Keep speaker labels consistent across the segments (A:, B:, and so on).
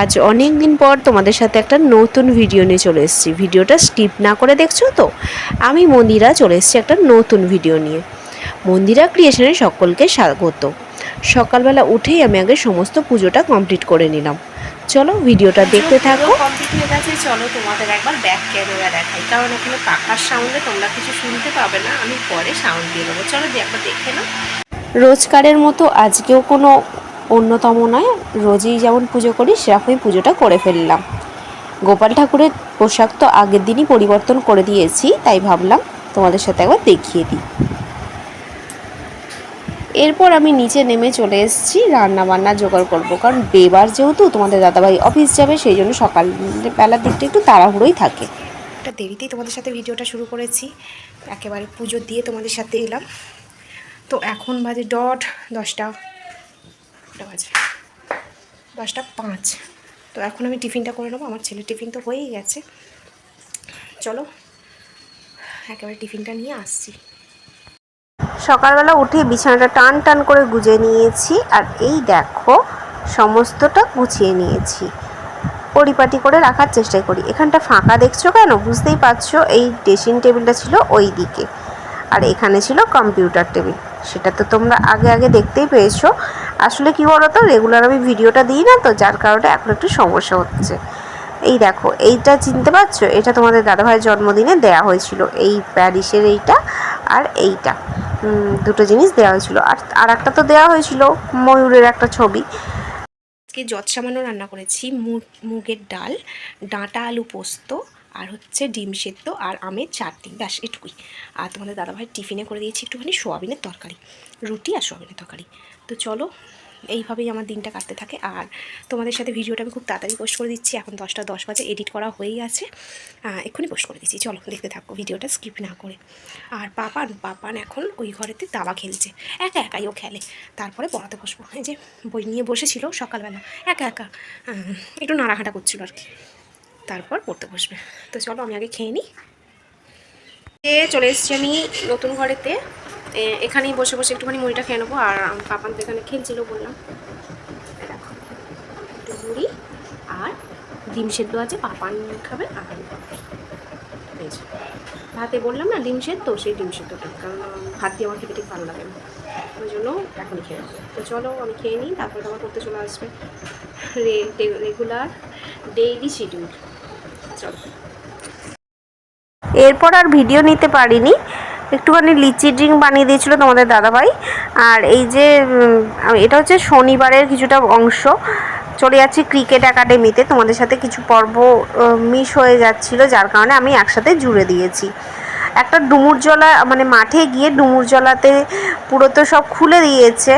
A: আজ অনেক দিন পর তোমাদের সাথে একটা নতুন ভিডিও নিয়ে চলে এসেছি। ভিডিওটা স্কিপ না করে দেখছো তো? আমি মন্দিরা চলে এসেছি একটা নতুন ভিডিও নিয়ে। মন্দিরা ক্রিয়েশনে সকলকে স্বাগত। সকালবেলা উঠেই আমি আগে সমস্ত পুজোটা কমপ্লিট করে নিলাম। চলো ভিডিওটা দেখতে থাকো।
B: কমপ্লিট হয়ে গেছে, চলো তোমাদের একবার ব্যাক ক্যামেরা দেখাই, কারণ এখানে পাখার সাউন্ডে তোমরা কিছু শুনতে পাবে না, আমি পরে সাউন্ড দিয়ে দেবো। চলো দিয়ে একবার দেখে নাও।
A: রোজকারের মতো আজকেও কোনো অন্যতম নয়, রোজই যেমন পুজো করি সেরকমই পুজোটা করে ফেললাম। গোপাল ঠাকুরের পোশাক তো আগের দিনই পরিবর্তন করে দিয়েছি, তাই ভাবলাম তোমাদের সাথে একবার দেখিয়ে দিই। এরপর আমি নিচে নেমে চলে এসেছি রান্না বান্না জোগাড় করবো, কারণ বেবার যেহেতু তোমাদের দাদাভাই অফিস যাবে, সেই জন্য সকালবেলার দিকটা একটু তাড়াহুড়োই থাকে।
B: একটা দেরিতেই তোমাদের সাথে ভিডিওটা শুরু করেছি, একেবারে পুজো দিয়ে তোমাদের সাথে এলাম। তো এখন বাজে ডট 10টা বাজে 10:05। তো এখন আমি টিফিনটা করে নেবো, আমার ছেলের টিফিন তো হয়েই গেছে। চলো একেবারে টিফিনটা নিয়ে আসছি।
A: সকালবেলা উঠে বিছানাটা টান টান করে গুছিয়ে নিয়েছি, আর এই দেখো সমস্তটা গুছিয়ে নিয়েছি, পরিপাটি করে রাখার চেষ্টা করি। এখানটা ফাঁকা দেখছো কেন? বুঝতেই পারছো, এই ড্রেসিং টেবিলটা ছিল ওই দিকে, আর এখানে ছিল কম্পিউটার টেবিল। সেটা তো তোমরা আগে দেখতেই পেয়েছো। আসলে কি বলো তো, রেগুলার আমি ভিডিওটা দিই না তো, যার কারণে এখন একটু সমস্যা হচ্ছে। এই দেখো, এইটা চিনতে পারছো? এটা তোমাদের দাদাভাইয়ের জন্মদিনে দেয়া হয়েছিল, এই প্যারিসের এইটা আর এইটা, দুটো জিনিস দেওয়া হয়েছিল। আর একটা তো দেওয়া হয়েছিল ময়ূরের একটা ছবি।
B: আজকে যত সামান্য রান্না করেছি, মুগের ডাল, ডাঁটা আলু পোস্ত, আর হচ্ছে ডিম সেদ্ধ আর আমের চাটনি, ব্যাস এটুকুই। আর তোমাদের দাদাভাই টিফিনে করে দিয়েছি একটুখানি সোয়াবিনের তরকারি, রুটি আর সোয়াবিনের তরকারি। তো চলো এইভাবেই আমার দিনটা কাটতে থাকে। আর তোমাদের সাথে ভিডিওটা আমি খুব তাড়াতাড়ি পোস্ট করে দিচ্ছি। এখন 10:10 বাজে, এডিট করা হয়েই আছে, এক্ষুনি পোস্ট করে দিচ্ছি। চলো দেখতে থাকো ভিডিওটা স্কিপ না করে। আর পাপান এখন ওই ঘরেতে দাবা খেলছে, একাই ও খেলে। তারপরে পড়াতে বসবো। এই যে বই নিয়ে বসেছিল সকালবেলা, একা একটু নাড়াঘাটা করছিল আর কি, তারপর পড়তে বসবে। তো চলো আমি আগে খেয়ে নিই। চলে এসেছি আমি নতুন ঘরেতে, এখানেই বসে বসে একটুখানি মুড়িটা খেয়ে নেবো। আর পাপান তো এখানে খেলছিল বললাম, দেখো একটু মুড়ি আর ডিম সেদ্ধ আছে, পাপান খাবে আর আমি খাবো। ভাতে বললাম না ডিম সেদ্ধ, সেই ডিম সেদ্ধটা, কারণ ভাত দিয়ে আমার খেতে ঠিক ভালো লাগে না, ওই জন্য এখনই খেয়ে নেবো। তো চলো আমি খেয়ে নিই, তারপরে তোমার করতে চলে আসবে রেগুলার ডেইলি শিডিউল। চলো।
A: এরপর আর ভিডিও নিতে পারিনি, একটুখানি লিচি ড্রিঙ্ক বানিয়ে দিয়েছিল তোমাদের দাদাভাই। আর এই যে এটা হচ্ছে শনিবারের কিছুটা অংশ। চলে যাচ্ছি ক্রিকেট একাডেমিতে, তোমাদের সাথে কিছু পর্ব মিস হয়ে যাচ্ছিল, যার কারণে আমি একসাথে জুড়ে দিয়েছি। একটা ডুমুরজলা, মানে মাঠে গিয়ে ডুমুরজলাতে পুরো তো সব খুলে দিয়েছে,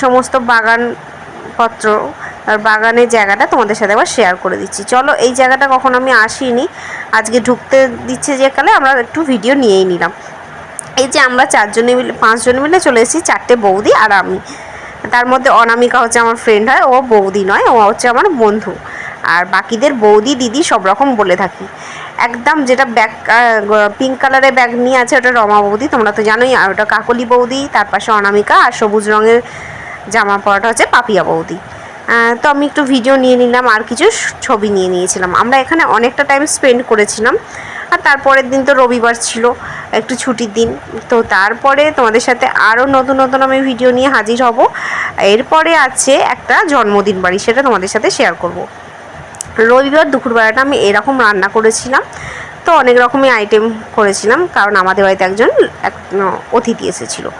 A: সমস্ত বাগানপত্র, আর বাগানের জায়গাটা তোমাদের সাথে আবার শেয়ার করে দিচ্ছি। চলো, এই জায়গাটা কখনো আমি আসিনি, আজকে ঢুকতে দিচ্ছে যে কালে আমরা একটু ভিডিও নিয়েই নিলাম। এই যে আমরা 5 জনে মিলে চলে এসেছি, 4টে বৌদি আর আমি। তার মধ্যে অনামিকা হচ্ছে আমার ফ্রেন্ড হয়, ও বৌদি নয়, ও হচ্ছে আমার বন্ধু। আর বাকিদের বৌদি দিদি সব রকম বলে থাকি। একদম যেটা ব্যাগ পিঙ্ক কালারের ব্যাগ নিয়ে আছে ওটা রমা বৌদি, তোমরা তো জানোই। আর ওটা কাকলি বৌদি, তার পাশে অনামিকা, আর সবুজ রঙের জামা পরাটা হচ্ছে পাপিয়া বৌদি। তো আমি একটু ভিডিও নিয়ে নিলাম, আর কিছু ছবি নিয়ে নিয়েছিলাম। আমরা এখানে অনেকটা টাইম স্পেন্ড করেছিলাম। আর তারপরের দিন তো রবিবার ছিল, একটু ছুটির দিন। তো তারপরে তোমাদের সাথে আরও নতুন আমি ভিডিও নিয়ে হাজির হব। এরপরে আছে একটা জন্মদিন বাড়ি, সেটা তোমাদের সাথে শেয়ার করব। রবিবার দুপুরবেলাটা আমি এরকম রান্না করেছিলাম, তো অনেক রকমই আইটেম করেছিলাম, কারণ আমাদের বাড়িতে একজন অতিথি এসেছিলো।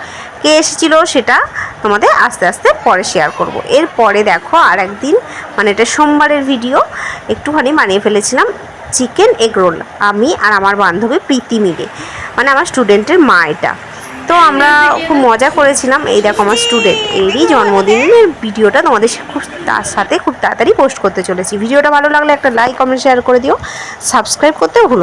A: কে এসেছিলো সেটা তোমাদের আস্তে আস্তে পরে শেয়ার করব। এরপরে দেখো আর একদিন, মানে এটা সোমবারের ভিডিও, একটুখানি বানিয়ে ফেলেছিলাম চিকেন এগ রোল, আমি আর আমার বান্ধবী প্রীতি মিলে, মানে আমার স্টুডেন্টের মা এটা। তো আমরা খুব মজা করেছিলাম। এই দেখো আমার স্টুডেন্ট, এরই জন্মদিনের ভিডিওটা তোমাদের তার সাথে খুব তাড়াতাড়ি পোস্ট করতে চলেছি। ভিডিওটা ভালো লাগলে একটা লাইক কমেন্ট শেয়ার করে দিও, সাবস্ক্রাইব করতে ভুলো না।